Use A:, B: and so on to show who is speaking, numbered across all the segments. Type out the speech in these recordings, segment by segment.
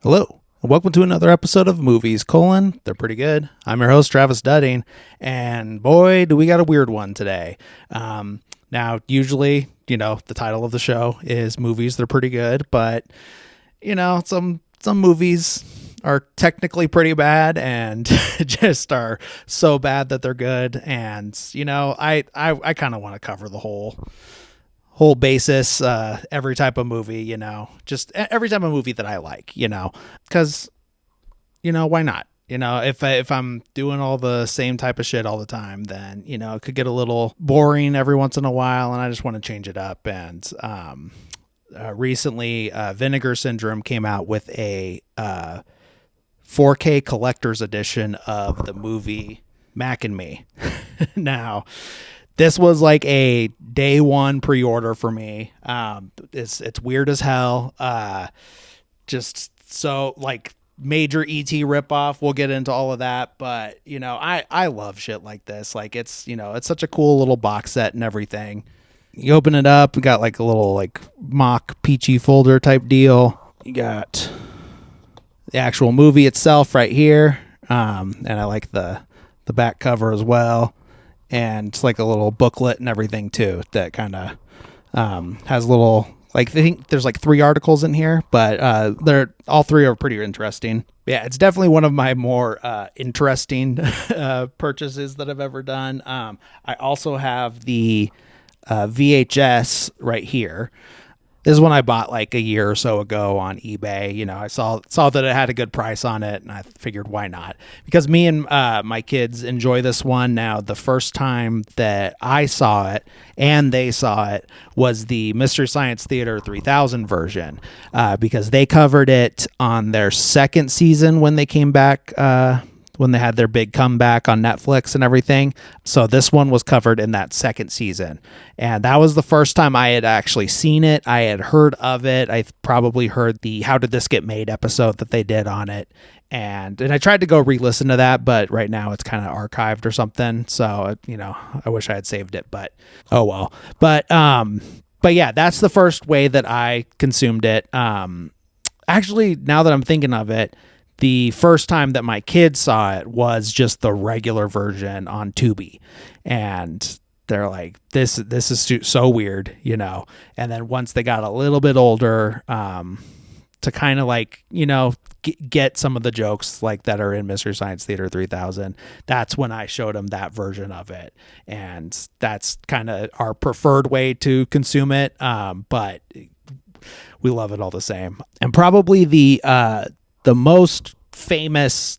A: Hello, and welcome to another episode of Movies, They're pretty good. I'm your host, Travis Dudding, and boy, do we got a weird one today. Now, usually, the title of the show is Movies, They're pretty good, but, some movies are technically pretty bad and just are so bad that they're good, and, I kind of want to cover the whole basis, every type of movie, just every type of movie that I like, because, why not? If I'm doing all the same type of shit all the time, then, it could get a little boring every once in a while, and I just want to change it up. And recently, Vinegar Syndrome came out with a 4K collector's edition of the movie Mac and Me. Now, this was like a day one pre-order for me. It's weird as hell. Just so like major ET ripoff. We'll get into all of that, but I love shit like this. Like it's such a cool little box set and everything. You open it up, we got like a little like mock peachy folder type deal. You got the actual movie itself right here, and I like the back cover as well. And it's like a little booklet and everything too that kind of has little, like, I think there's like 3 articles in here, but they're all 3 are pretty interesting. Yeah, it's definitely one of my more interesting purchases that I've ever done. I also have the VHS right here. This is one I bought like a year or so ago on eBay. I saw that it had a good price on it, and I figured why not? Because me and my kids enjoy this one. Now, the first time that I saw it and they saw it was the Mystery Science Theater 3000 version, because they covered it on their second season when they came back, when they had their big comeback on Netflix and everything. So this one was covered in that second season. And that was the first time I had actually seen it. I had heard of it. I probably heard the How Did This Get Made episode that they did on it. And I tried to go re-listen to that, but right now it's kind of archived or something. So, I wish I had saved it, but oh well. But yeah, that's the first way that I consumed it. Actually, now that I'm thinking of it, the first time that my kids saw it was just the regular version on Tubi, and they're like, "This is so weird," And then once they got a little bit older, to kind of like get some of the jokes like that are in Mystery Science Theater 3000, that's when I showed them that version of it, and that's kind of our preferred way to consume it. But we love it all the same, and probably the most famous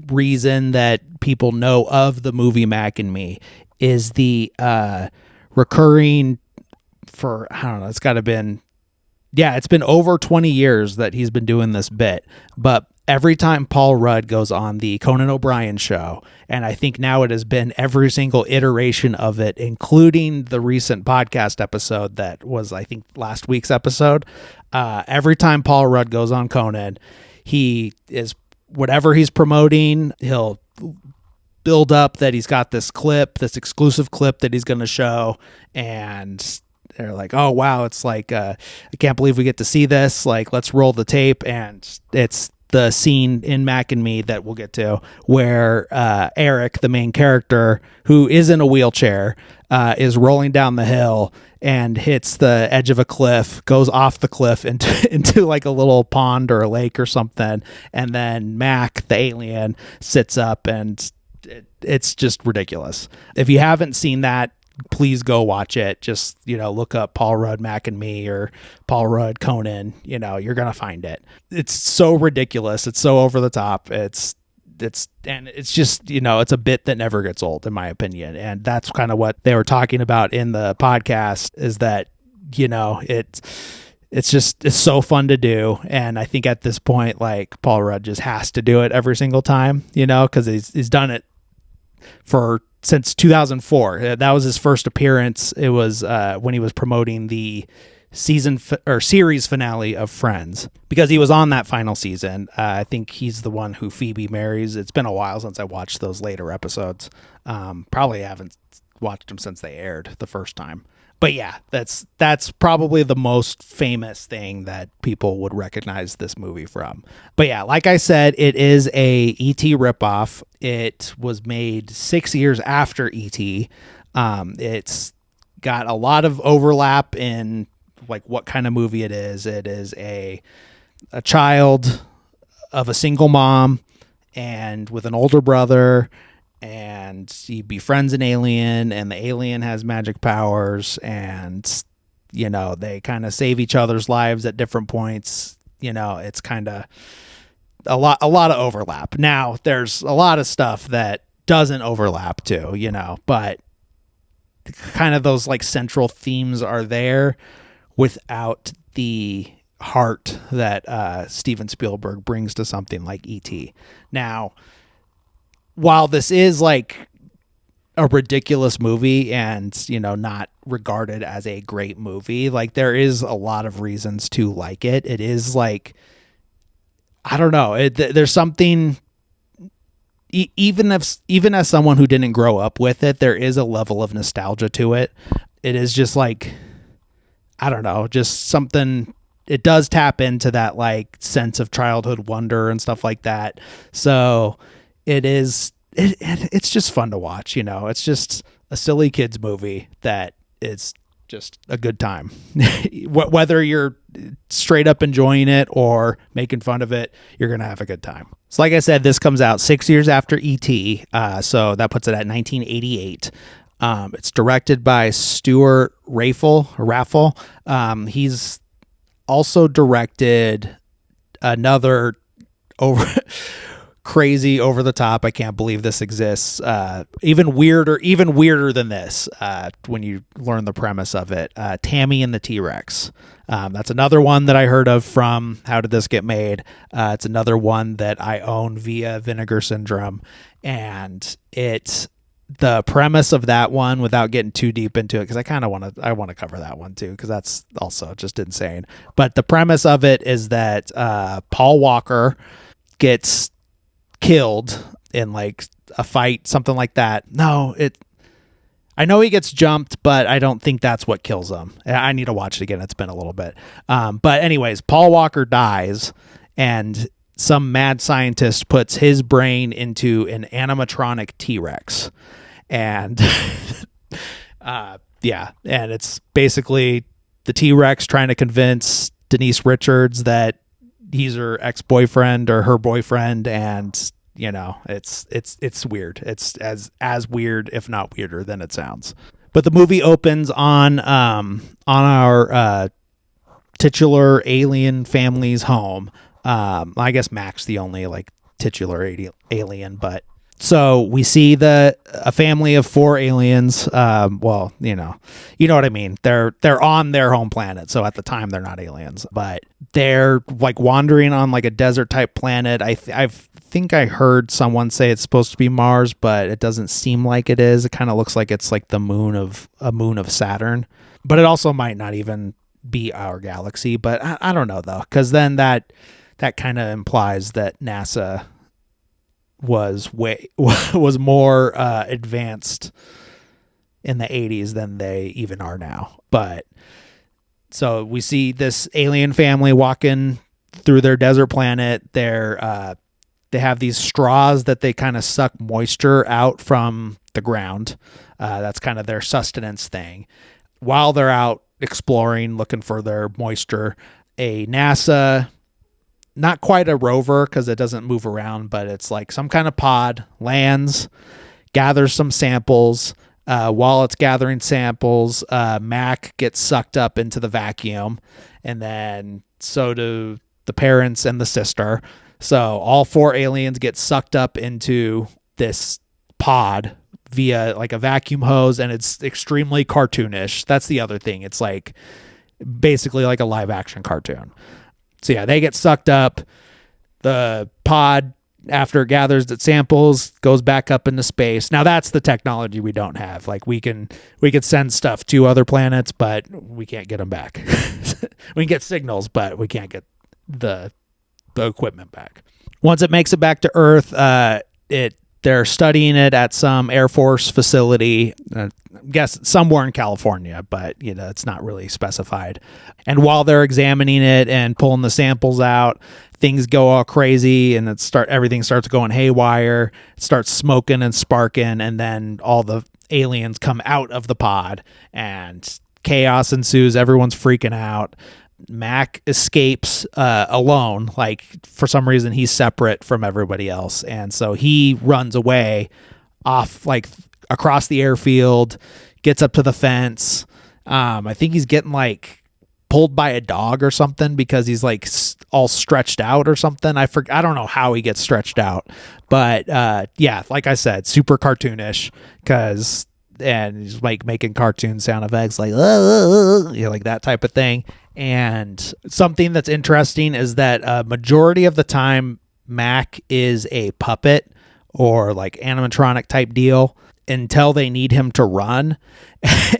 A: reason that people know of the movie Mac and Me is the recurring, for, I don't know, it's been over 20 years that he's been doing this bit, but every time Paul Rudd goes on the Conan O'Brien show, and I think now it has been every single iteration of it, including the recent podcast episode that was, I think, last week's episode, every time Paul Rudd goes on Conan, he is, whatever he's promoting, he'll build up that he's got this exclusive clip that he's going to show, and they're like, oh wow, it's like, I can't believe we get to see this, like, let's roll the tape. And it's the scene in Mac and Me that we'll get to where Eric, the main character, who is in a wheelchair, is rolling down the hill and hits the edge of a cliff, goes off the cliff into like a little pond or a lake or something, and then Mac, the alien, sits up, and it's just ridiculous. If you haven't seen that, please go watch it. Just, look up Paul Rudd Mac and Me or Paul Rudd Conan, you're going to find it. It's so ridiculous. It's so over the top. It's just, it's a bit that never gets old, in my opinion. And that's kind of what they were talking about in the podcast, is that, it's so fun to do. And I think at this point, like, Paul Rudd just has to do it every single time, cause he's done it since 2004. That was his first appearance. It was when he was promoting the series finale of Friends, because he was on that final season. I think he's the one who Phoebe marries. It's been a while since I watched those later episodes. Probably haven't watched them since they aired the first time. But yeah, that's probably the most famous thing that people would recognize this movie from. But yeah, like I said, it is a E.T. ripoff. It was made 6 years after E.T. It's got a lot of overlap in like what kind of movie it is. It is a child of a single mom and with an older brother, and he befriends an alien, and the alien has magic powers, and they kind of save each other's lives at different points. It's kind of a lot of overlap. Now there's a lot of stuff that doesn't overlap too, but kind of those like central themes are there without the heart that Steven Spielberg brings to something like E.T. Now, while this is like a ridiculous movie and not regarded as a great movie, like there is a lot of reasons to like it. It is like, I don't know, there's something, even as someone who didn't grow up with it, there is a level of nostalgia to it. It is just like, I don't know, just something. It does tap into that like sense of childhood wonder and stuff like that. So it's just fun to watch. It's just a silly kids movie that is just a good time. Whether you're straight up enjoying it or making fun of it, you're going to have a good time. So like I said, this comes out 6 years after E.T. So that puts it at 1988. It's directed by Stuart Raffle. He's also directed another crazy over the top, I can't believe this exists, even weirder than this, when you learn the premise of it, Tammy and the T-Rex. That's another one that I heard of from How Did This Get Made? It's another one that I own via Vinegar Syndrome, and the premise of that one, without getting too deep into it, because I want to cover that one too, because that's also just insane. But the premise of it is that Paul Walker gets killed in like a fight, something like that. I know he gets jumped, but I don't think that's what kills him. I need to watch it again. It's been a little bit. But anyways, Paul Walker dies, and some mad scientist puts his brain into an animatronic T-Rex. And and it's basically the T-Rex trying to convince Denise Richards that he's her ex-boyfriend or her boyfriend, and it's weird. It's as weird, if not weirder, than it sounds. But the movie opens on our titular alien family's home. I guess Mac's the only like titular alien, but so we see a family of 4 aliens. Well, you know what I mean. They're on their home planet, so at the time they're not aliens, but they're like wandering on like a desert type planet. I think I heard someone say it's supposed to be Mars, but it doesn't seem like it is. It kind of looks like it's like a moon of Saturn, but it also might not even be our galaxy. But I don't know though, because then that kind of implies that NASA was more advanced in the 80s than they even are now. But so we see this alien family walking through their desert planet. They have these straws that they kind of suck moisture out from the ground. That's kind of their sustenance thing. While they're out exploring, looking for their moisture, a NASA, not quite a rover because it doesn't move around, but it's like some kind of pod, lands, gathers some samples. While it's gathering samples, Mac gets sucked up into the vacuum, and then so do the parents and the sister. So all 4 aliens get sucked up into this pod via like a vacuum hose, and it's extremely cartoonish. That's the other thing. It's like basically like a live action cartoon. So yeah, they get sucked up. The pod, after it gathers its samples, goes back up into space. Now that's the technology we don't have. Like we can send stuff to other planets, but we can't get them back. We can get signals, but we can't get the equipment back. Once it makes it back to Earth, it they're studying it at some Air Force facility, I guess somewhere in California, but it's not really specified. And while they're examining it and pulling the samples out, things go all crazy, and everything starts going haywire. It starts smoking and sparking, and then all the aliens come out of the pod, and chaos ensues. Everyone's freaking out. Mac escapes alone. Like, for some reason, he's separate from everybody else, and so he runs away off, like, across the airfield, gets up to the fence. I think he's getting, like, pulled by a dog or something because he's, like, all stretched out or something. I don't know how he gets stretched out, but yeah, like I said, super cartoonish, and he's like making cartoon sound effects, like like that type of thing. And something that's interesting is that a majority of the time Mac is a puppet or like animatronic type deal until they need him to run,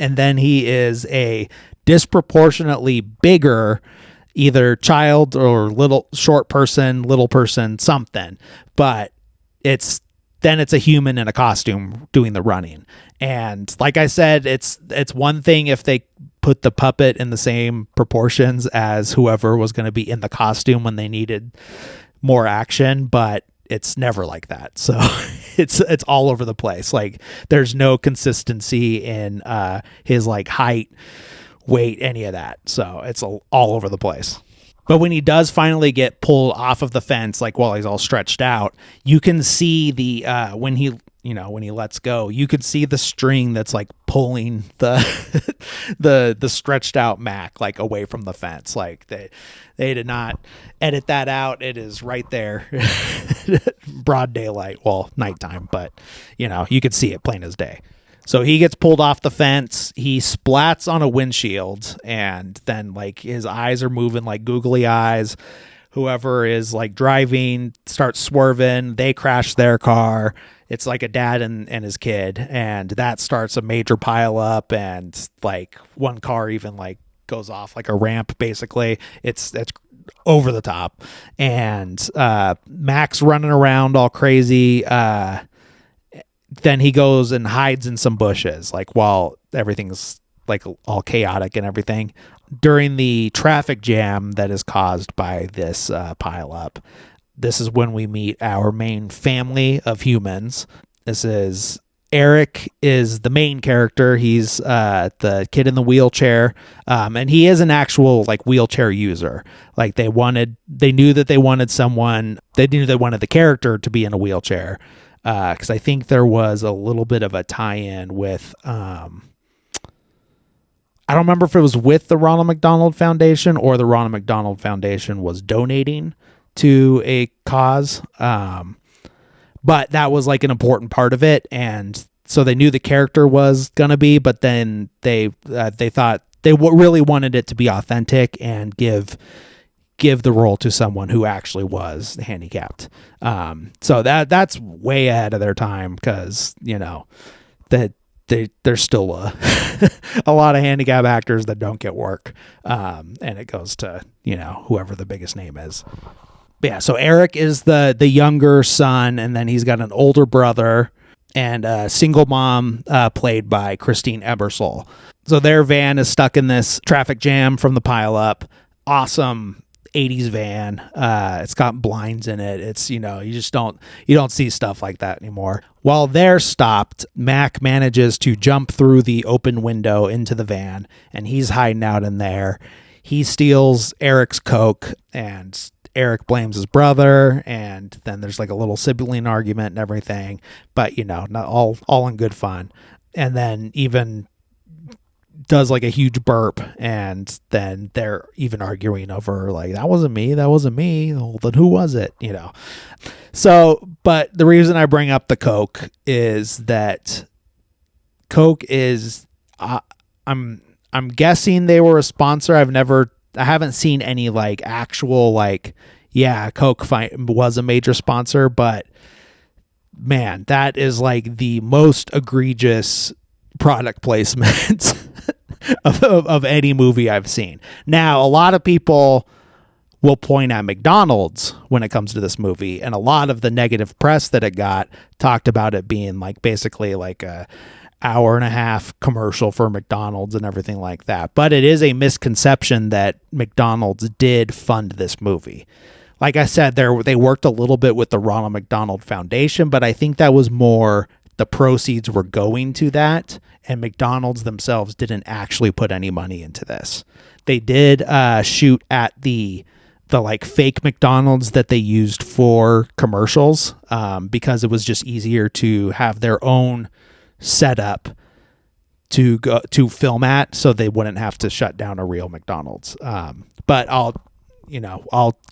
A: and then he is a disproportionately bigger either child or little person, something, but it's a human in a costume doing the running. And like I said, it's one thing if they put the puppet in the same proportions as whoever was going to be in the costume when they needed more action, but it's never like that. So it's all over the place. Like, there's no consistency in his like height, weight, any of that. So it's all over the place. But when he does finally get pulled off of the fence, like while he's all stretched out, you can see the when he lets go, you can see the string that's like pulling the the stretched out Mac like away from the fence. Like they did not edit that out. It is right there, broad daylight, well, nighttime, but you could see it plain as day. So he gets pulled off the fence. He splats on a windshield, and then like his eyes are moving like googly eyes. Whoever is like driving starts swerving. They crash their car. It's like a dad and his kid, and that starts a major pile up. And like one car even like goes off like a ramp. Basically, it's over the top. And Mac's running around all crazy. Then he goes and hides in some bushes, like while everything's like all chaotic and everything. During the traffic jam that is caused by this pile up, this is when we meet our main family of humans. This is Eric is the main character. He's the kid in the wheelchair, and he is an actual like wheelchair user. Like they knew that they wanted the character to be in a wheelchair. Because I think there was a little bit of a tie-in with, I don't remember if it was with the Ronald McDonald Foundation or the Ronald McDonald Foundation was donating to a cause. But that was like an important part of it. And so they knew the character was going to be, but then they thought they really wanted it to be authentic and give the role to someone who actually was handicapped. So that's way ahead of their time, because that there's still a lot of handicap actors that don't get work, and it goes to whoever the biggest name is. But yeah, so Eric is the younger son, and then he's got an older brother and a single mom played by Christine Ebersole. So their van is stuck in this traffic jam from the pileup. Awesome 80s van. It's got blinds in it. It's you don't see stuff like that anymore. While they're stopped, Mac manages to jump through the open window into the van, and he's hiding out in there. He steals Eric's Coke, and Eric blames his brother, and then there's like a little sibling argument and everything, but not all in good fun. And then even does like a huge burp, and then they're even arguing over like, that wasn't me. Well, then who was it? So, but the reason I bring up the Coke is that Coke is, I'm guessing they were a sponsor. I haven't seen any like actual like, yeah, Coke was a major sponsor, but man, that is like the most egregious product placement of any movie I've seen. Now, a lot of people will point at McDonald's when it comes to this movie. And a lot of the negative press that it got talked about it being like basically like a hour and a half commercial for McDonald's and everything like that. But it is a misconception that McDonald's did fund this movie. Like I said, they worked a little bit with the Ronald McDonald Foundation, but I think that was more the proceeds were going to that, and McDonald's themselves didn't actually put any money into this. They did shoot at the like fake McDonald's that they used for commercials because it was just easier to have their own setup to go to film at, so they wouldn't have to shut down a real McDonald's. But I'll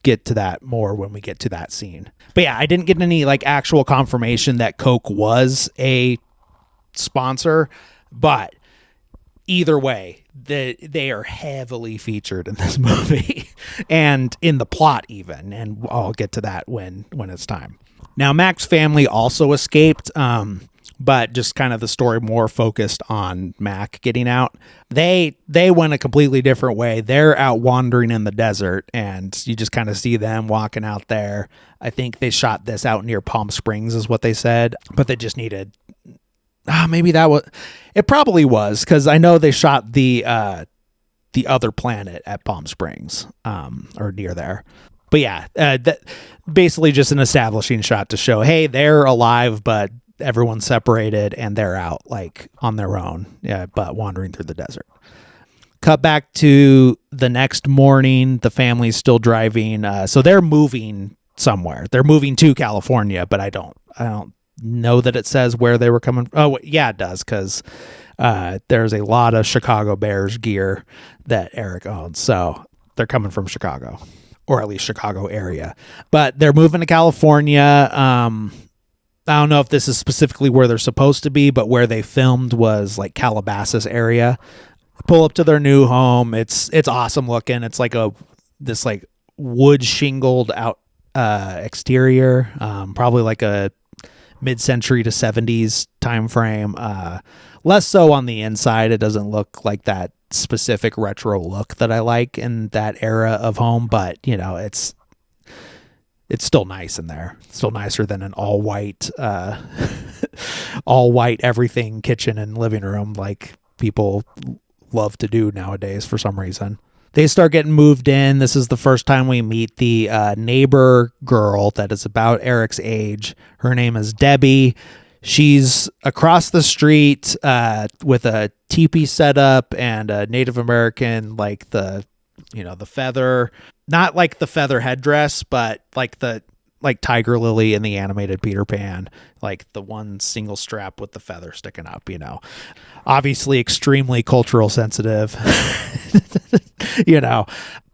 A: get to that more when we get to that scene. But yeah, I didn't get any like actual confirmation that Coke was a sponsor, but either way, they are heavily featured in this movie and in the plot even, and I'll get to that when it's time. Now, Mac's family also escaped, but just kind of the story more focused on Mac getting out. They went a completely different way. They're out wandering in the desert, and you just kind of see them walking out there. I think they shot this out near Palm Springs is what they said, but they just needed... maybe that was... It probably was, because I know they shot the other planet at Palm Springs, or near there. But yeah, that basically just an establishing shot to show, hey, they're alive, but everyone's separated and they're out like on their own, but wandering through the desert. Cut back to the next morning. The family's still driving. So they're moving somewhere. They're moving to California, but I don't know that it says where they were coming. Oh yeah, it does. Cause, there's a lot of Chicago Bears gear that Eric owns. So they're coming from Chicago, or at least Chicago area, but they're moving to California. I don't know if this is specifically where they're supposed to be, but where they filmed was like Calabasas area. Pull up to their new home. It's awesome looking. It's like this like wood shingled out exterior, probably like a mid-century to 70s time frame. Less so on the inside. It doesn't look like that specific retro look that I like in that era of home, but it's still nice in there. Still nicer than an all white everything kitchen and living room like people love to do nowadays for some reason. They start getting moved in. This is the first time we meet the neighbor girl that is about Eric's age. Her name is Debbie. She's across the street with a teepee setup and a Native American, like the feather, not like the feather headdress, but like Tiger Lily in the animated Peter Pan, like the one single strap with the feather sticking up, obviously extremely cultural sensitive,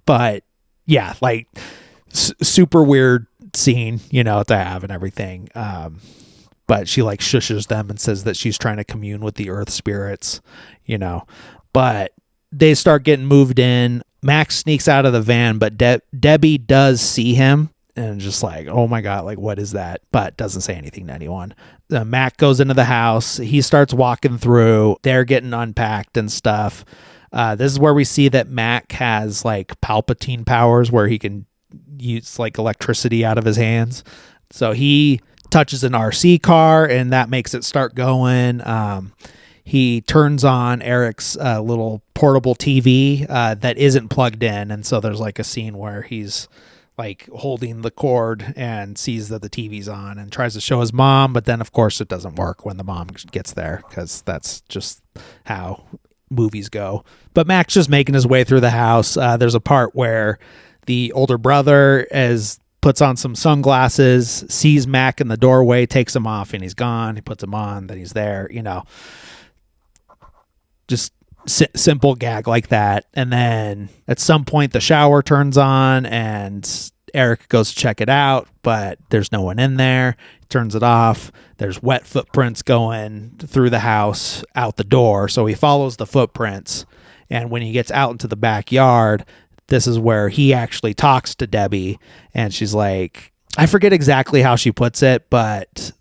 A: but yeah, like super weird scene, to have and everything. But she like shushes them and says that she's trying to commune with the earth spirits, but they start getting moved in. Max sneaks out of the van, but Debbie does see him and just like, oh my God, like what is that? But doesn't say anything to anyone. Mac goes into the house. He starts walking through. They're getting unpacked and stuff. This is where we see that Mac has like Palpatine powers where he can use like electricity out of his hands. So he touches an RC car and that makes it start going. He turns on Eric's little portable TV that isn't plugged in. And so there's like a scene where he's like holding the cord and sees that the TV's on and tries to show his mom. But then, of course, it doesn't work when the mom gets there because that's just how movies go. But Mac's just making his way through the house. There's a part where the older brother puts on some sunglasses, sees Mac in the doorway, takes them off, and he's gone. He puts them on, then he's there, just simple gag like that. And then at some point the shower turns on and Eric goes to check it out, but there's no one in there. He turns it off. There's wet footprints going through the house out the door. So he follows the footprints. And when he gets out into the backyard, this is where he actually talks to Debbie. And she's like, I forget exactly how she puts it, but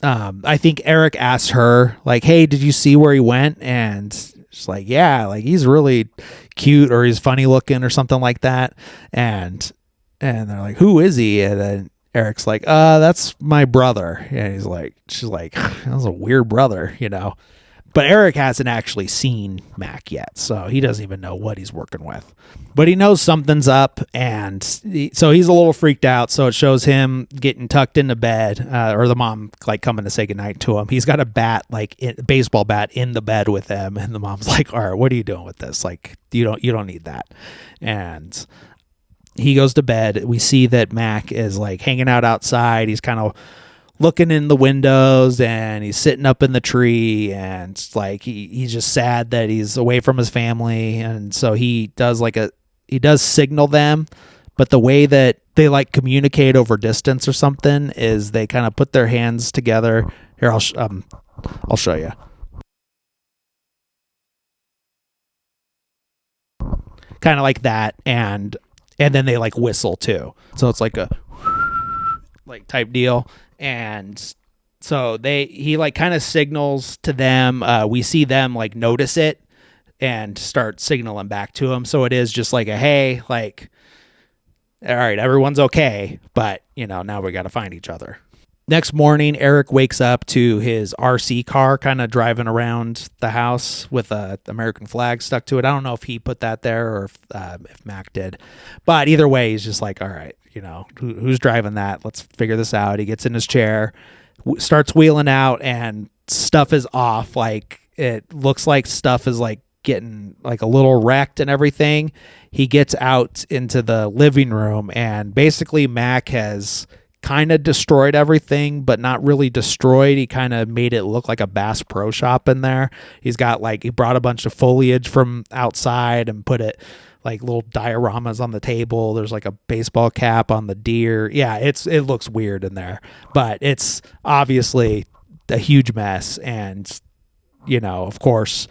A: I think Eric asks her like, hey, did you see where he went? And She's like, yeah, like he's really cute or he's funny looking or something like that. And they're like, who is he? And then Eric's like, that's my brother. And she's like, that was a weird brother, But Eric hasn't actually seen Mac yet, so he doesn't even know what he's working with. But he knows something's up, and so he's a little freaked out. So it shows him getting tucked into bed, or the mom like coming to say goodnight to him. He's got a bat, like a baseball bat, in the bed with him, and the mom's like, "All right, what are you doing with this? Like, you don't need that." And he goes to bed. We see that Mac is like hanging out outside. He's kind of looking in the windows and he's sitting up in the tree, and like he's just sad that he's away from his family. And so he does signal them, but the way that they like communicate over distance or something is they kind of put their hands together. Here, I'll show you. Kind of like that, and then they like whistle too. So it's like a like type deal. And so he like kind of signals to them. We see them like notice it and start signaling back to him. So it is just like a, hey, like, all right, everyone's okay, but now we got to find each other. Next morning, Eric wakes up to his RC car kind of driving around the house with a American flag stuck to it. I don't know if he put that there or if Mac did, but either way, he's just like, all right, who's driving that? Let's figure this out. He gets in his chair, starts wheeling out, and stuff is off. Like it looks like stuff is like getting like a little wrecked and everything. He gets out into the living room, and basically Mac has kind of destroyed everything, but not really destroyed. He kind of made it look like a Bass Pro Shop in there. He brought a bunch of foliage from outside and put it like little dioramas on the table. There's like a baseball cap on the deer. Yeah, it looks weird in there, but it's obviously a huge mess. And, of course,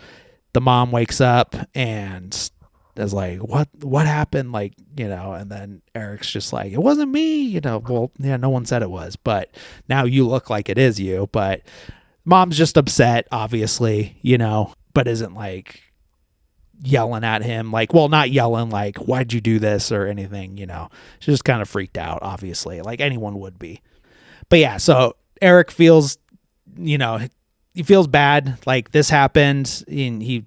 A: the mom wakes up and is like, what happened? Like, and then Eric's just like, it wasn't me, well, yeah, no one said it was, but now you look like it is you. But mom's just upset, obviously, but isn't like yelling at him, like, well, not yelling like, why'd you do this or anything, she's just kind of freaked out, obviously, like anyone would be. But yeah, so Eric feels, he feels bad, like this happened, and he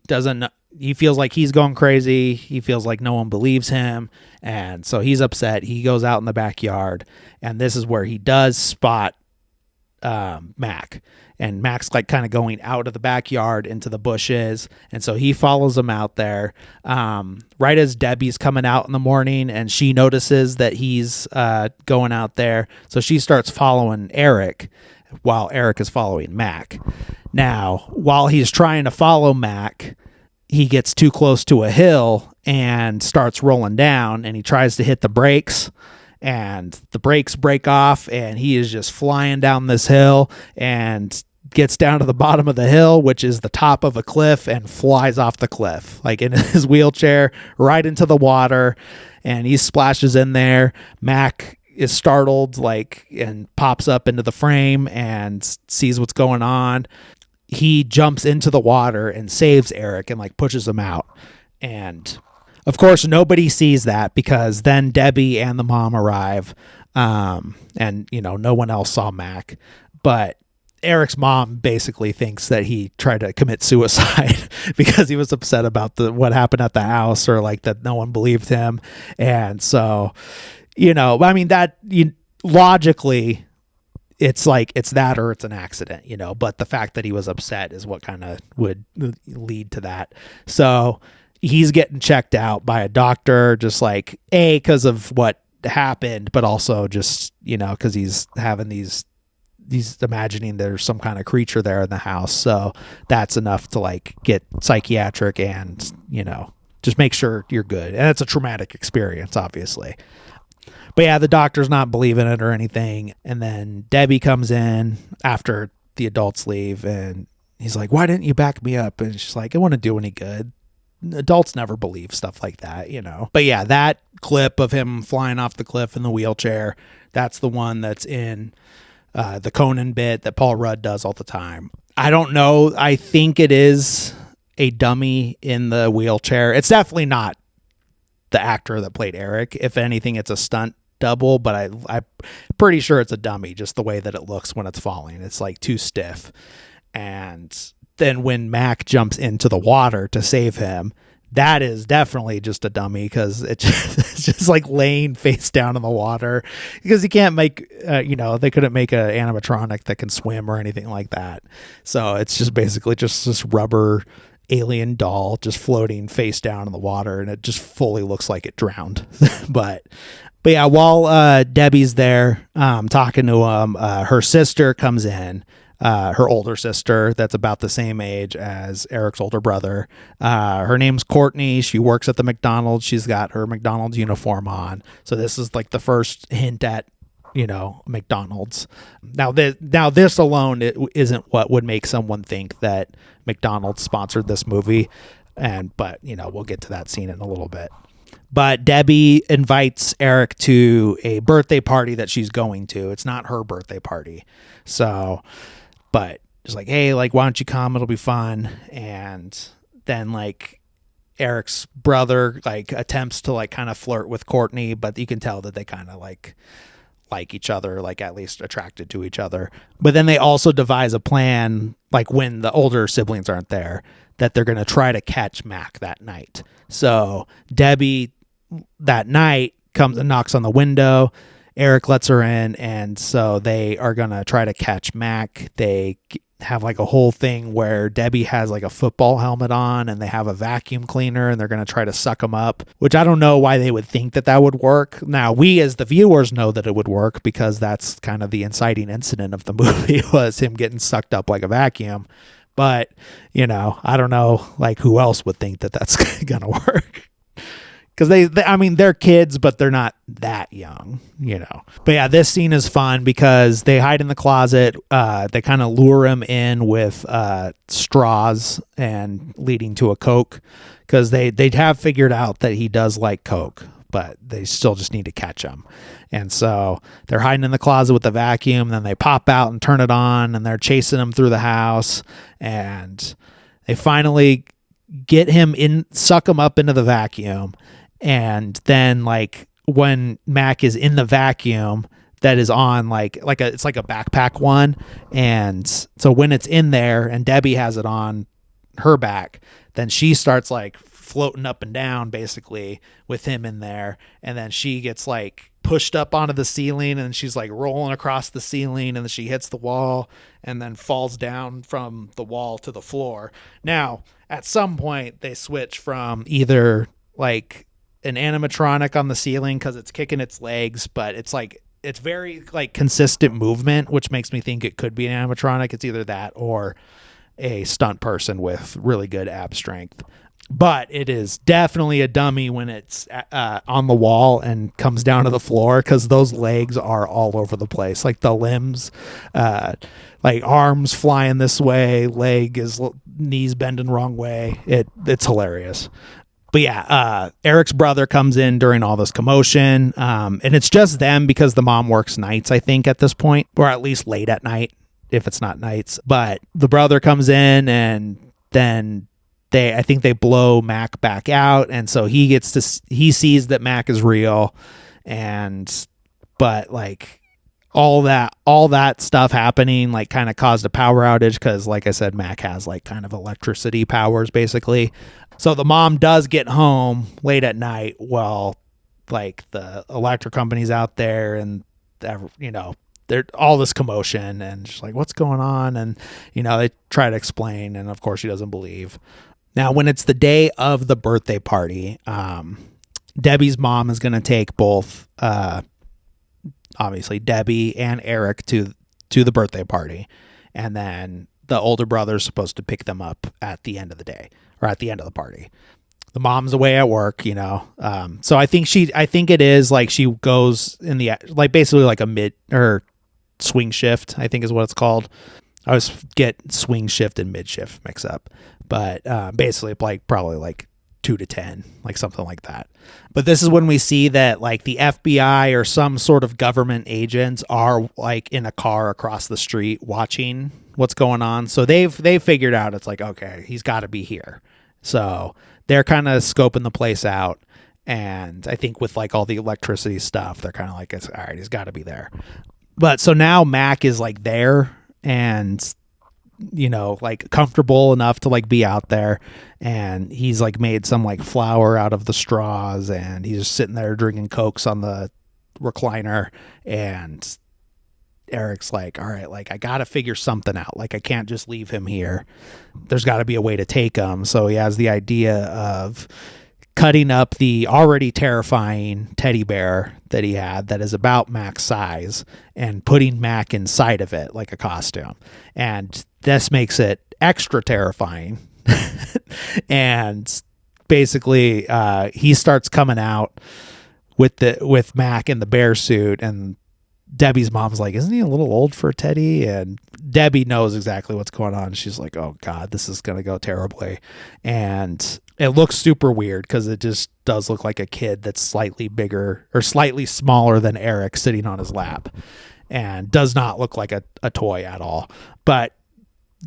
A: feels like he's going crazy. He feels like no one believes him. And so he's upset. He goes out in the backyard, and this is where he does spot Mac. And Mac's like kind of going out of the backyard into the bushes. And so he follows him out there. Right as Debbie's coming out in the morning, and she notices that he's going out there. So she starts following Eric while Eric is following Mac. Now, while he's trying to follow Mac, he gets too close to a hill and starts rolling down, and he tries to hit the brakes, and the brakes break off, and he is just flying down this hill and gets down to the bottom of the hill, which is the top of a cliff, and flies off the cliff, like in his wheelchair, right into the water, and he splashes in there. Mac is startled, like, and pops up into the frame and sees what's going on. He jumps into the water and saves Eric and like pushes him out. And of course, nobody sees that because then Debbie and the mom arrive. And no one else saw Mac, but Eric's mom basically thinks that he tried to commit suicide because he was upset about what happened at the house, or like that no one believed him. And so, logically, it's like it's that or it's an accident, but the fact that he was upset is what kind of would lead to that. So he's getting checked out by a doctor, just like because of what happened, but also just, because he's having these imagining there's some kind of creature there in the house. So that's enough to like get psychiatric and, just make sure you're good. And it's a traumatic experience, obviously. But yeah, the doctor's not believing it or anything. And then Debbie comes in after the adults leave, and he's like, why didn't you back me up? And she's like, it wouldn't do any good. Adults never believe stuff like that, But yeah, that clip of him flying off the cliff in the wheelchair, that's the one that's in the Conan bit that Paul Rudd does all the time. I don't know. I think it is a dummy in the wheelchair. It's definitely not the actor that played Eric. If anything, it's a stunt double, but I'm pretty sure it's a dummy, just the way that it looks when it's falling. It's like too stiff. And then when Mac jumps into the water to save him, that is definitely just a dummy, because it's just like laying face down in the water, because you can't make, they couldn't make an animatronic that can swim or anything like that. So it's just basically just this rubber alien doll just floating face down in the water, and it just fully looks like it drowned. But yeah, while Debbie's there talking to him, her sister comes in. Her older sister that's about the same age as Eric's older brother. Her name's Courtney. She works at the McDonald's. She's got her McDonald's uniform on. So this is like the first hint at, McDonald's. Now this alone isn't what would make someone think that McDonald's sponsored this movie. But we'll get to that scene in a little bit. But Debbie invites Eric to a birthday party that she's going to. It's not her birthday party. So, but just like, hey, like, why don't you come? It'll be fun. And then like Eric's brother like attempts to like kind of flirt with Courtney, but you can tell that they kind of like each other, like at least attracted to each other. But then they also devise a plan, like when the older siblings aren't there, that they're going to try to catch Mac that night. So Debbie that night comes and knocks on the window. Eric lets her in, and so they are going to try to catch Mac. They have like a whole thing where Debbie has like a football helmet on, and they have a vacuum cleaner, and they're going to try to suck him up, which I don't know why they would think that would work. Now, we as the viewers know that it would work, because that's kind of the inciting incident of the movie, was him getting sucked up like a vacuum. But, I don't know, like, who else would think that that's going to work? Because they're kids, but they're not that young, But yeah, this scene is fun because they hide in the closet. They kind of lure him in with straws and leading to a Coke, because they have figured out that he does like Coke, but they still just need to catch him. And so they're hiding in the closet with the vacuum. Then they pop out and turn it on, and they're chasing him through the house. And they finally get him in, suck him up into the vacuum. And then like when Mac is in the vacuum that is on it's like a backpack one. And so when it's in there and Debbie has it on her back, then she starts like floating up and down basically with him in there. And then she gets like pushed up onto the ceiling, and she's like rolling across the ceiling, and then she hits the wall and then falls down from the wall to the floor. Now, at some point they switch from either like an animatronic on the ceiling because it's kicking its legs, but it's very like consistent movement, which makes me think it could be an animatronic. It's either that or a stunt person with really good ab strength. But it is definitely a dummy when it's on the wall and comes down to the floor, because those legs are all over the place. Like the limbs, like arms flying this way, knees bending wrong way. It's hilarious. But yeah, Eric's brother comes in during all this commotion, and it's just them because the mom works nights, I think, at this point, or at least late at night, if it's not nights. But the brother comes in, and then I think they blow Mac back out, and so he sees that Mac is real, but like all that stuff happening like kind of caused a power outage, because like I said, Mac has like kind of electricity powers basically. So the mom does get home late at night while like the electric company's out there, and there's all this commotion, and she's like, what's going on? And they try to explain, and of course she doesn't believe. Now, when it's the day of the birthday party, Debbie's mom is going to take both obviously Debbie and Eric to the birthday party, and then the older brother's supposed to pick them up at the end of the day, or at the end of the party. The mom's away at work, so I think it is like she goes in the like basically like a mid or swing shift, I think is what it's called. I always get swing shift and mid shift mixed up, but basically like probably like 2 to 10, like something like that. But this is when we see that like the FBI or some sort of government agents are like in a car across the street watching what's going on. So they've figured out, it's like, okay, he's got to be here. So they're kind of scoping the place out. And I think with like all the electricity stuff, they're kind of like, it's all right, he's got to be there. But so now Mac is like there and, you know, like comfortable enough to like be out there, and he's like made some like flour out of the straws, and he's just sitting there drinking Cokes on the recliner. And Eric's like, all right, like I gotta figure something out, like I can't just leave him here, there's got to be a way to take him. So he has the idea of cutting up the already terrifying teddy bear that he had that is about Mac's size and putting Mac inside of it like a costume. And this makes it extra terrifying. And basically he starts coming out with Mac in the bear suit, and Debbie's mom's like, isn't he a little old for a teddy? And Debbie knows exactly what's going on. She's like, oh God, this is going to go terribly. And it looks super weird because it just does look like a kid that's slightly bigger or slightly smaller than Eric sitting on his lap, and does not look like a toy at all. But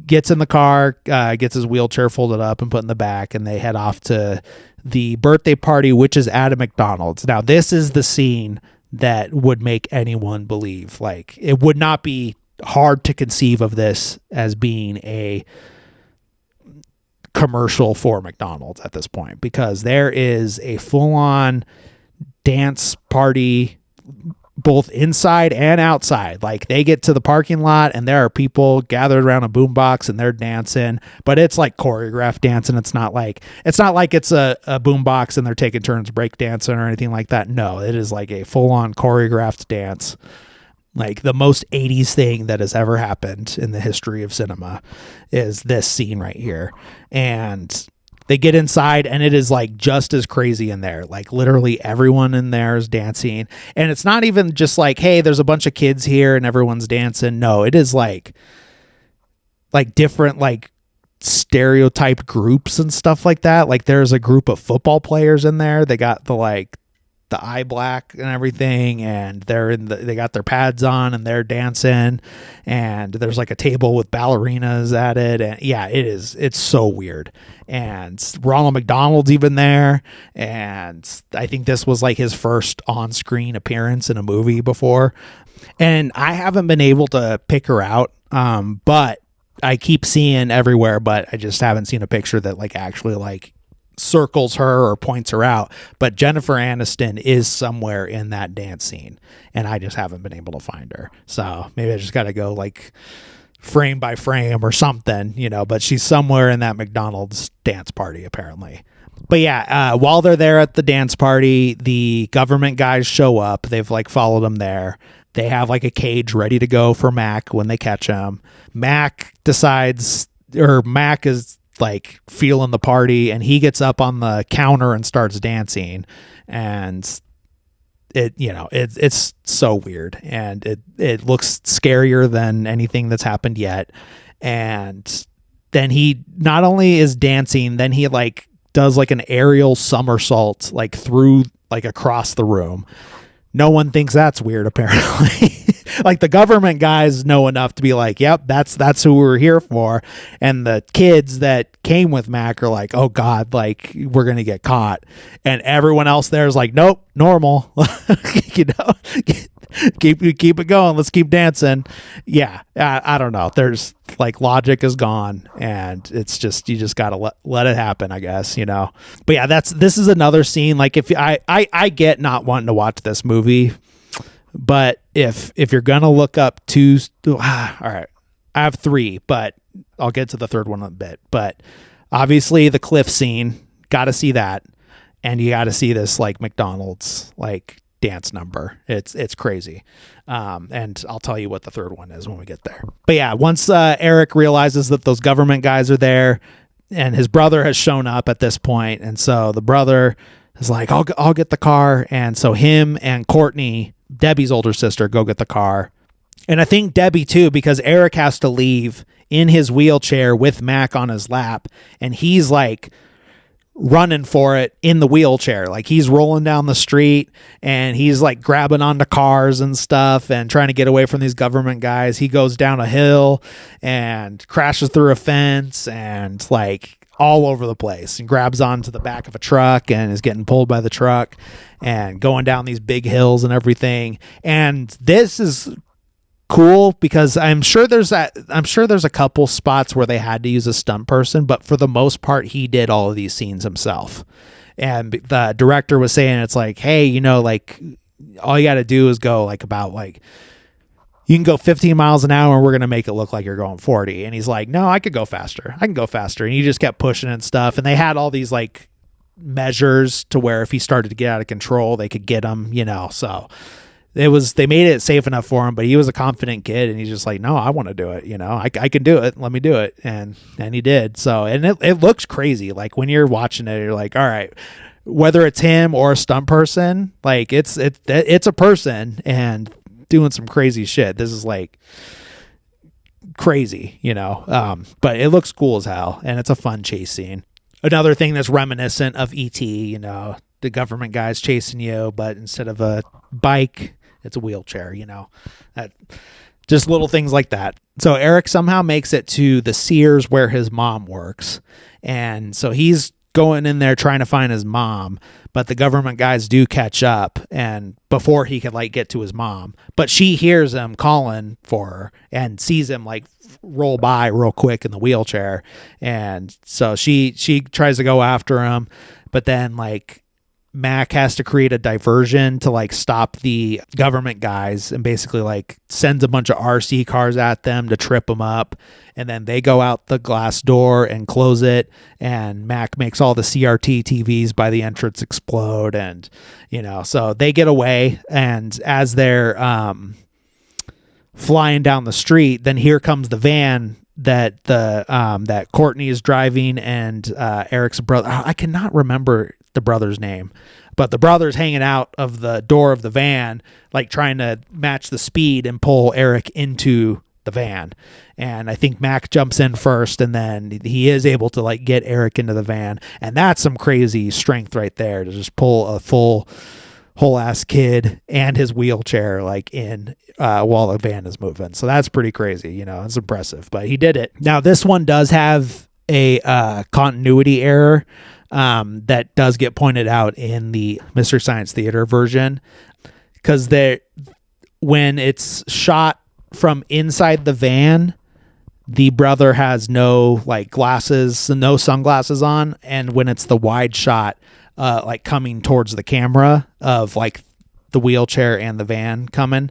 A: gets in the car, gets his wheelchair folded up and put in the back, and they head off to the birthday party, which is at a McDonald's. Now, this is the scene that would make anyone believe, like, it would not be hard to conceive of this as being a commercial for McDonald's at this point, because there is a full-on dance party both inside and outside. Like, they get to the parking lot and there are people gathered around a boombox and they're dancing, but it's like choreographed dancing. It's not like it's a boombox and they're taking turns break dancing or anything like that. No, it is like a full-on choreographed dance. Like, the most 80s thing that has ever happened in the history of cinema is this scene right here. And they get inside and it is like just as crazy in there. Like, literally everyone in there is dancing. And it's not even just like, hey, there's a bunch of kids here and everyone's dancing. No, it is like different, like, stereotyped groups and stuff like that. Like, there's a group of football players in there. They got the eye black and everything, and they got their pads on and they're dancing, and there's like a table with ballerinas at it, and yeah, it's so weird. And Ronald McDonald's even there, and I think this was like his first on-screen appearance in a movie before, and I haven't been able to pick her out, but I keep seeing everywhere, but I just haven't seen a picture that like actually like circles her or points her out. But Jennifer Aniston is somewhere in that dance scene, and I just haven't been able to find her. So maybe I just got to go like frame by frame or something, you know, but she's somewhere in that McDonald's dance party apparently. But yeah, while they're there at the dance party, the government guys show up. They've like followed them there. They have like a cage ready to go for Mac when they catch him. Mac is like feeling the party, and he gets up on the counter and starts dancing, and it's so weird, and it looks scarier than anything that's happened yet. And then he not only is dancing, then he like does like an aerial somersault like through like across the room. No one thinks that's weird apparently. Like, the government guys know enough to be like, yep, that's who we're here for. And the kids that came with Mac are like, oh God, like, we're going to get caught. And everyone else there is like, nope, normal. You know, keep it going. Let's keep dancing. Yeah. I don't know. There's like, logic is gone, and it's just, you just got to let it happen, I guess, you know? But yeah, this is another scene. Like, if I get not wanting to watch this movie, but if you're gonna look up all right, I have 3, but I'll get to the third one in a bit. But obviously the cliff scene, got to see that, and you got to see this like McDonald's like dance number. It's crazy, and I'll tell you what the third one is when we get there. But yeah, once Eric realizes that those government guys are there, and his brother has shown up at this point, and so the brother is like, I'll get the car, and so him and Courtney, Debbie's older sister, go get the car. And I think Debbie too, because Eric has to leave in his wheelchair with Mac on his lap, and he's like running for it in the wheelchair. Like, he's rolling down the street and he's like grabbing onto cars and stuff and trying to get away from these government guys. He goes down a hill and crashes through a fence, and like all over the place and grabs onto the back of a truck and is getting pulled by the truck and going down these big hills and everything. And this is cool because I'm sure there's a couple spots where they had to use a stunt person, but for the most part he did all of these scenes himself. And the director was saying, it's like, hey, you know, like all you got to do is go like about like, you can go 15 miles an hour and we're going to make it look like you're going 40. And he's like, no, I could go faster. I can go faster. And he just kept pushing and stuff. And they had all these like measures to where if he started to get out of control, they could get him, you know. So they made it safe enough for him, but he was a confident kid and he's just like, no, I want to do it. You know, I can do it. Let me do it. And he did. So, and it looks crazy. Like when you're watching it, you're like, all right, whether it's him or a stunt person, like it's a person and doing some crazy shit. This is like crazy, you know, but it looks cool as hell and it's a fun chase scene. Another thing that's reminiscent of E.T., you know, the government guy's chasing you, but instead of a bike, it's a wheelchair, you know, that just little things like that. So Eric somehow makes it to the Sears where his mom works. And so he's going in there trying to find his mom, but the government guys do catch up and before he could like get to his mom, but she hears him calling for her and sees him like roll by real quick in the wheelchair. And so she tries to go after him, but then like Mac has to create a diversion to like stop the government guys and basically like sends a bunch of RC cars at them to trip them up. And then they go out the glass door and close it. And Mac makes all the CRT TVs by the entrance explode. And, you know, so they get away. And as they're flying down the street, then here comes the van that that Courtney is driving and Eric's brother. I cannot remember the brother's name, but the brother's hanging out of the door of the van, like trying to match the speed and pull Eric into the van. And I think Mac jumps in first and then he is able to like get Eric into the van. And that's some crazy strength right there to just pull a whole ass kid and his wheelchair like in while the van is moving. So that's pretty crazy, you know, it's impressive, but he did it. Now this one does have a continuity error that does get pointed out in the Mystery Science Theater version, because when it's shot from inside the van, the brother has no like glasses, no sunglasses on, and when it's the wide shot, like coming towards the camera of like the wheelchair and the van coming,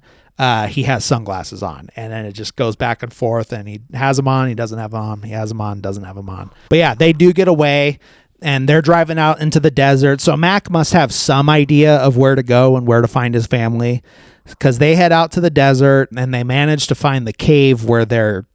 A: he has sunglasses on, and then it just goes back and forth, and he has them on, he doesn't have them on, he has them on, doesn't have them on. But yeah, they do get away. And they're driving out into the desert. So Mac must have some idea of where to go and where to find his family, because they head out to the desert and they manage to find the cave where they're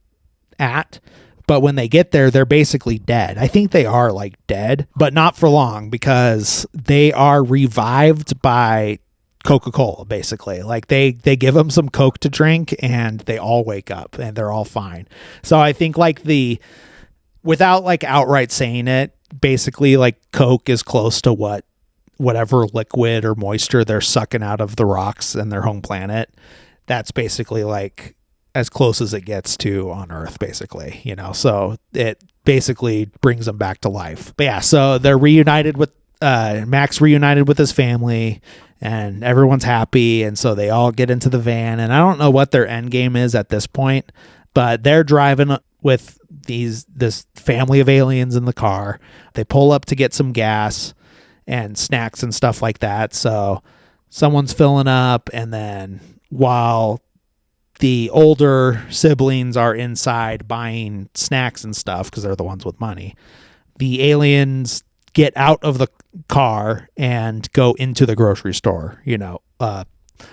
A: at. But when they get there, they're basically dead. I think they are like dead, but not for long, because they are revived by Coca-Cola, basically. Like they give them some Coke to drink and they all wake up and they're all fine. So I think like without like outright saying it, basically like Coke is close to whatever liquid or moisture they're sucking out of the rocks in their home planet. That's basically like as close as it gets to on Earth, basically, you know, so it basically brings them back to life. But yeah, so they're reunited with Max reunited with his family and everyone's happy. And so they all get into the van, and I don't know what their end game is at this point, but they're driving with this family of aliens in the car. They pull up to get some gas and snacks and stuff like that. So someone's filling up, and then while the older siblings are inside buying snacks and stuff because they're the ones with money, the aliens get out of the car and go into the grocery store, you know,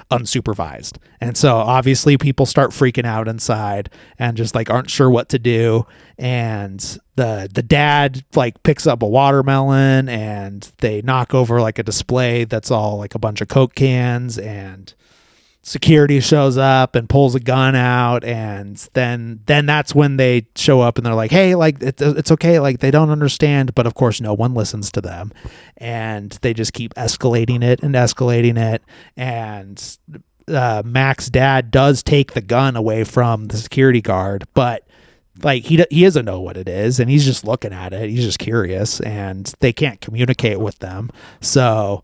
A: unsupervised. And so obviously people start freaking out inside and just like aren't sure what to do. And the dad like picks up a watermelon and they knock over like a display that's all like a bunch of Coke cans, and security shows up and pulls a gun out, and then that's when they show up and they're like, hey, like it's okay, like they don't understand, but of course no one listens to them, and they just keep escalating it, and Mac's dad does take the gun away from the security guard, but like he doesn't know what it is, and he's just looking at it. He's just curious, and they can't communicate with them. So,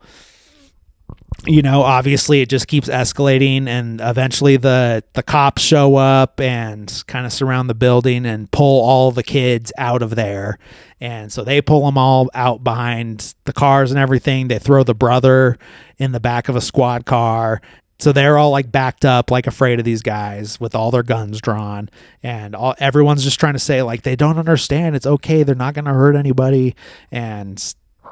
A: obviously it just keeps escalating, and eventually the cops show up and kind of surround the building and pull all the kids out of there. And so they pull them all out behind the cars and everything. They throw the brother in the back of a squad car. So they're all like backed up, like afraid of these guys with all their guns drawn. And everyone's just trying to say like, they don't understand. It's okay. They're not going to hurt anybody. And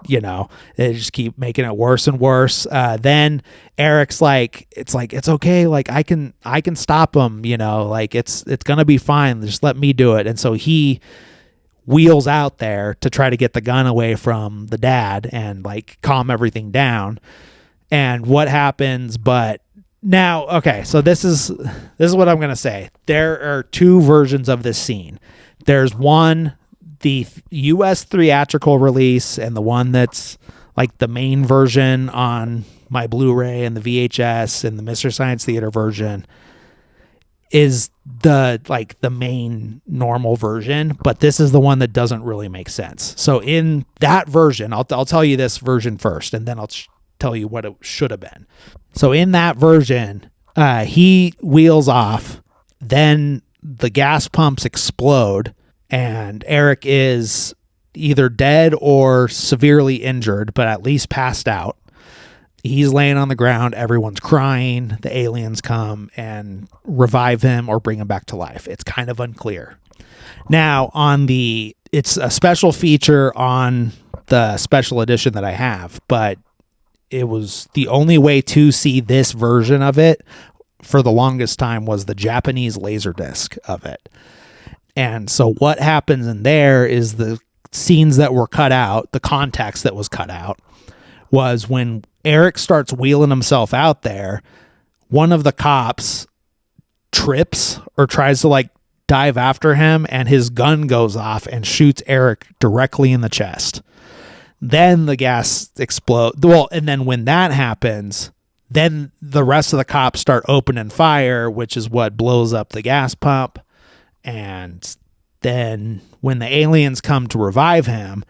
A: they just keep making it worse and worse. Then Eric's like, it's okay. Like I can stop them, like it's going to be fine. Just let me do it. And so he wheels out there to try to get the gun away from the dad and like calm everything down. And what happens, but now, okay, so this is what I'm going to say. There are two versions of this scene. There's one, the US theatrical release, and the one that's like the main version on my Blu-ray and the VHS and the Mystery Science Theater version is the main normal version, but this is the one that doesn't really make sense. So in that version, I'll tell you this version first, and then I'll tell you what it should have been. So in that version, he wheels off, then the gas pumps explode, and Eric is either dead or severely injured, but at least passed out. He's laying on the ground. Everyone's crying. The aliens come and revive him or bring him back to life. It's kind of unclear. Now, it's a special feature on the special edition that I have, but it was the only way to see this version of it for the longest time was the Japanese Laserdisc of it. And so what happens in there is the scenes that were cut out, the context that was cut out, was when Eric starts wheeling himself out there, one of the cops trips or tries to like dive after him, and his gun goes off and shoots Eric directly in the chest. Then the gas explodes. Well, and then when that happens, then the rest of the cops start opening fire, which is what blows up the gas pump. And then when the aliens come to revive him,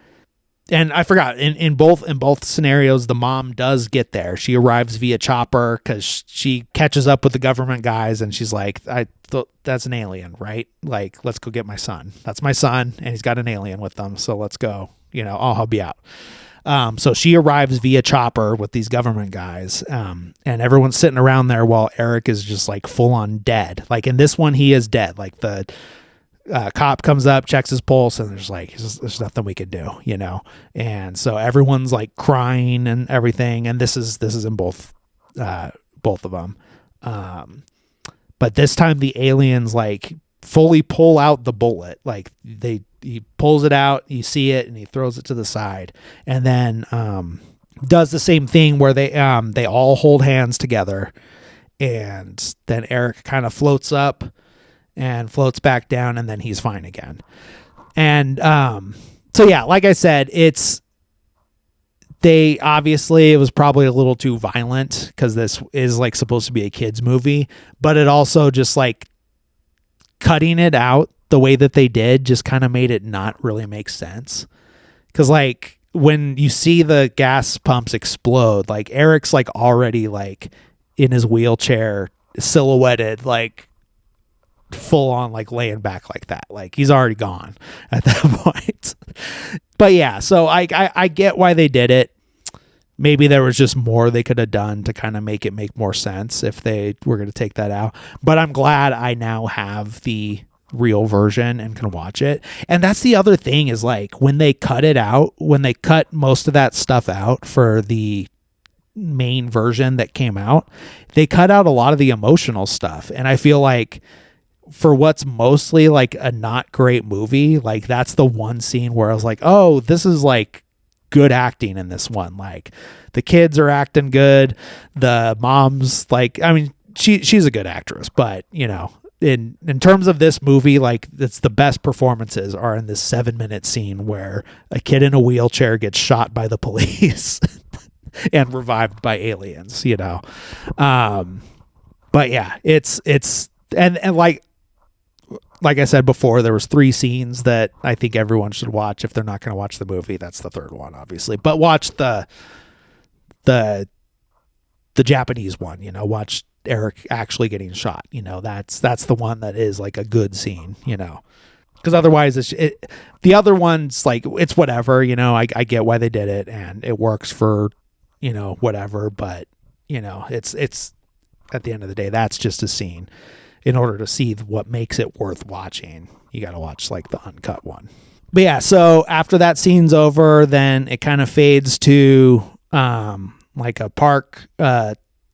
A: and I forgot, in both scenarios, the mom does get there. She arrives via chopper because she catches up with the government guys, and she's like, that's an alien, right? Like, let's go get my son. That's my son, and he's got an alien with them, so let's go. I'll help you out. So she arrives via chopper with these government guys, and everyone's sitting around there while Eric is just like full on dead. Like in this one, he is dead. Like the cop comes up, checks his pulse, and there's nothing we can do, And so everyone's like crying and everything. And this is in both of them. But this time the aliens like fully pull out the bullet. Like he pulls it out, you see it, and he throws it to the side, and then does the same thing where they all hold hands together, and then Eric kind of floats up and floats back down, and then he's fine again. And so yeah, like I said, it was probably a little too violent because this is like supposed to be a kids movie, but it also just like cutting it out the way that they did just kind of made it not really make sense. Because like when you see the gas pumps explode, like Eric's like already like in his wheelchair, silhouetted, like full on like laying back like that. Like he's already gone at that point. But yeah, so I get why they did it. Maybe there was just more they could have done to kind of make it make more sense if they were going to take that out. But I'm glad I now have the real version and can watch it. And that's the other thing is like when they cut it out, when they cut most of that stuff out for the main version that came out, they cut out a lot of the emotional stuff. And I feel like for what's mostly like a not great movie, like that's the one scene where I was like, oh, this is like good acting in this one. Like the kids are acting good. The mom's like, I mean, she's a good actress, but in terms of this movie, like it's the best performances are in this 7-minute scene where a kid in a wheelchair gets shot by the police and revived by aliens, But yeah, it's, and like like I said before, there was 3 scenes that I think everyone should watch if they're not going to watch the movie. That's the third one, obviously. But watch the Japanese one, watch Eric actually getting shot. That's the one that is like a good scene, because otherwise the other one's like, it's whatever, I get why they did it and it works for, whatever, but it's at the end of the day, that's just a scene. In order to see what makes it worth watching, you got to watch like the uncut one. But yeah, so after that scene's over, then it kind of fades to, like a park,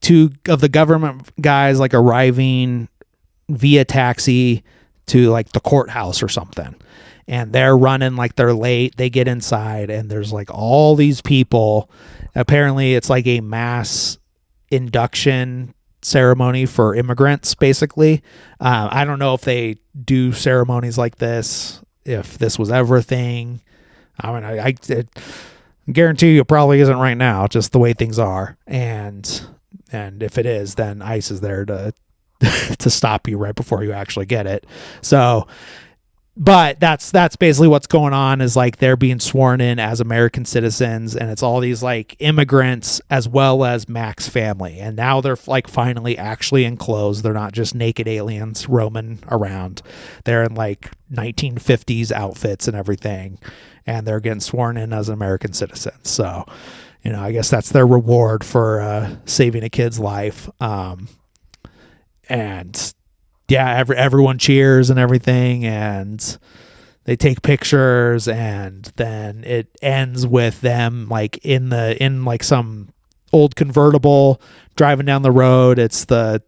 A: 2 of the government guys like arriving via taxi to like the courthouse or something. And they're running like they're late. They get inside and there's like all these people. Apparently it's like a mass induction ceremony for immigrants, basically. I don't know if they do ceremonies like this, if this was ever a thing. I mean, I guarantee you it probably isn't right now, just the way things are. And if it is, then ICE is there to to stop you right before you actually get it. So, but that's basically what's going on, is like they're being sworn in as American citizens, and it's all these like immigrants as well as Mac's family. And now they're like finally actually enclosed. They're not just naked aliens roaming around. They're in like 1950s outfits and everything, and they're getting sworn in as American citizens. So, I guess that's their reward for saving a kid's life. And yeah, everyone cheers and everything, and they take pictures, and then it ends with them like in like some old convertible driving down the road. It's the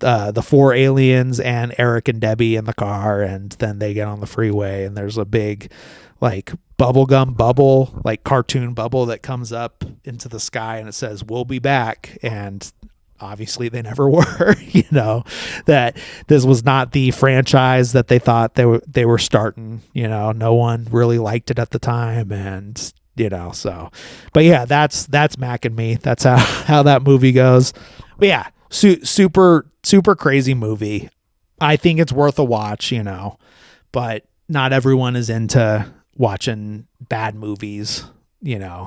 A: 4 aliens and Eric and Debbie in the car, and then they get on the freeway, and there's a big like bubblegum bubble, like cartoon bubble that comes up into the sky, and it says "We'll be back." And obviously they never were. That this was not the franchise that they thought they were starting. No one really liked it at the time, and so. But yeah, that's Mac and Me. That's how that movie goes. But yeah, super crazy movie. I think it's worth a watch. But not everyone is into watching bad movies.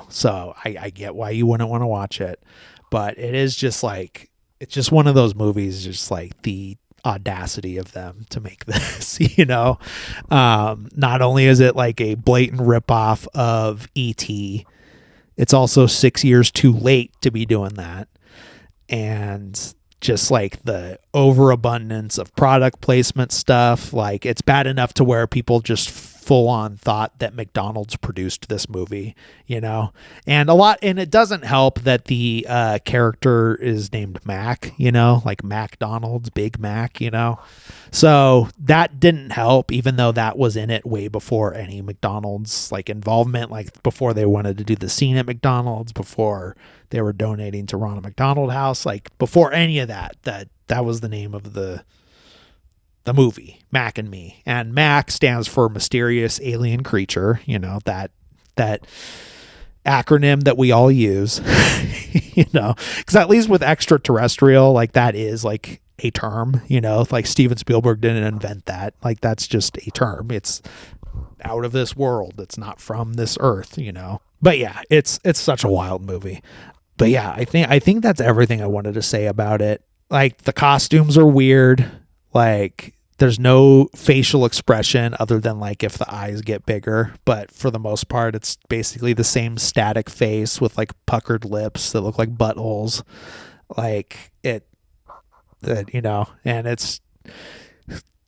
A: So I get why you wouldn't want to watch it. But it is just like, it's just one of those movies, just like the audacity of them to make this, Not only is it like a blatant ripoff of E.T., it's also 6 years too late to be doing that. And just like the overabundance of product placement stuff, like it's bad enough to where people just full on thought that McDonald's produced this movie, and it doesn't help that the character is named Mac, like McDonald's, Big Mac, so that didn't help, even though that was in it way before any McDonald's like involvement, like before they wanted to do the scene at McDonald's, before they were donating to Ronald McDonald House, like before any of that was the name of the movie, Mac and Me. And Mac stands for mysterious alien creature, that acronym that we all use, because at least with extraterrestrial, like that is like a term, like Steven Spielberg didn't invent that. Like that's just a term. It's out of this world. It's not from this earth, But yeah, it's such a wild movie. But yeah, I think that's everything I wanted to say about it. Like the costumes are weird. Like there's no facial expression other than like if the eyes get bigger, but for the most part, it's basically the same static face with like puckered lips that look like buttholes. Like and it's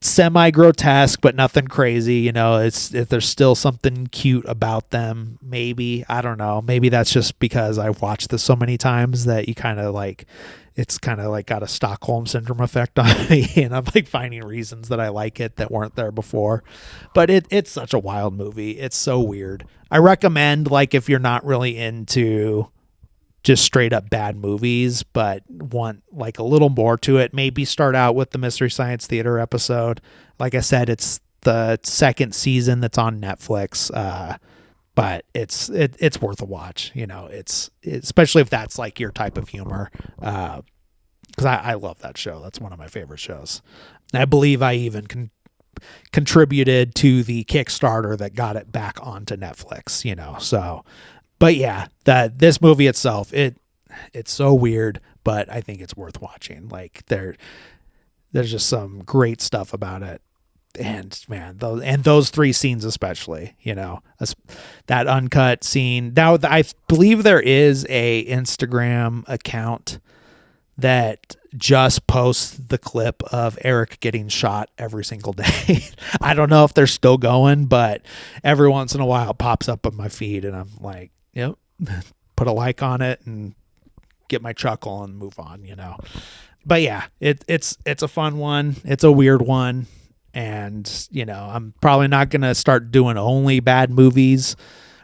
A: semi-grotesque, but nothing crazy. There's still something cute about them. Maybe, I don't know. Maybe that's just because I've watched this so many times that you kind of like, it's kind of like got a Stockholm syndrome effect on me, and I'm like finding reasons that I like it that weren't there before. But it's such a wild movie. It's so weird. I recommend, like, if you're not really into just straight up bad movies, but want like a little more to it, maybe start out with the Mystery Science Theater episode. Like I said, it's the 2nd season that's on Netflix. But it's worth a watch. It's especially if that's like your type of humor. Because because I love that show. That's one of my favorite shows. And I believe I even contributed to the Kickstarter that got it back onto Netflix, so, but yeah, this movie itself, it's so weird, but I think it's worth watching. Like there's just some great stuff about it. And man, those three scenes especially, that uncut scene. Now, I believe there is a Instagram account that just posts the clip of Eric getting shot every single day. I don't know if they're still going, but every once in a while it pops up on my feed, and I'm like, yep, put a like on it and get my chuckle and move on, But yeah, it's a fun one. It's a weird one. And, I'm probably not going to start doing only bad movies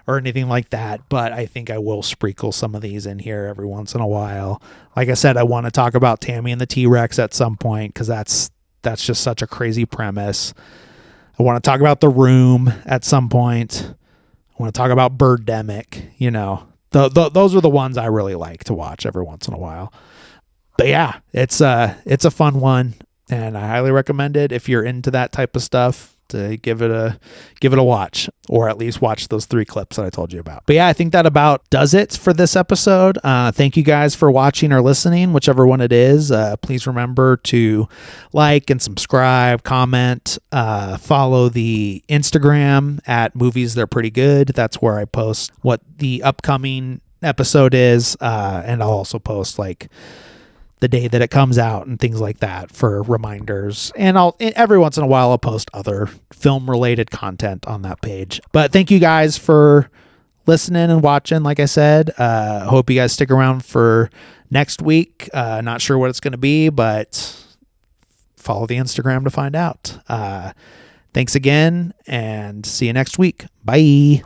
A: or anything like that, but I think I will sprinkle some of these in here every once in a while. Like I said, I want to talk about Tammy and the T-Rex at some point, because that's just such a crazy premise. I want to talk about The Room at some point. I want to talk about Birdemic. Those are the ones I really like to watch every once in a while. But yeah, it's a fun one. And I highly recommend it if you're into that type of stuff, to give it a watch, or at least watch those 3 clips that I told you about. But yeah, I think that about does it for this episode. Thank you guys for watching or listening, whichever one it is. Please remember to like and subscribe, comment, follow the Instagram at Movies They're Pretty Good. That's where I post what the upcoming episode is. And I'll also post like the day that it comes out and things like that for reminders. And every once in a while I'll post other film related content on that page. But thank you guys for listening and watching. Like I said, hope you guys stick around for next week. Not sure what it's going to be, but follow the Instagram to find out. Thanks again, and see you next week. Bye.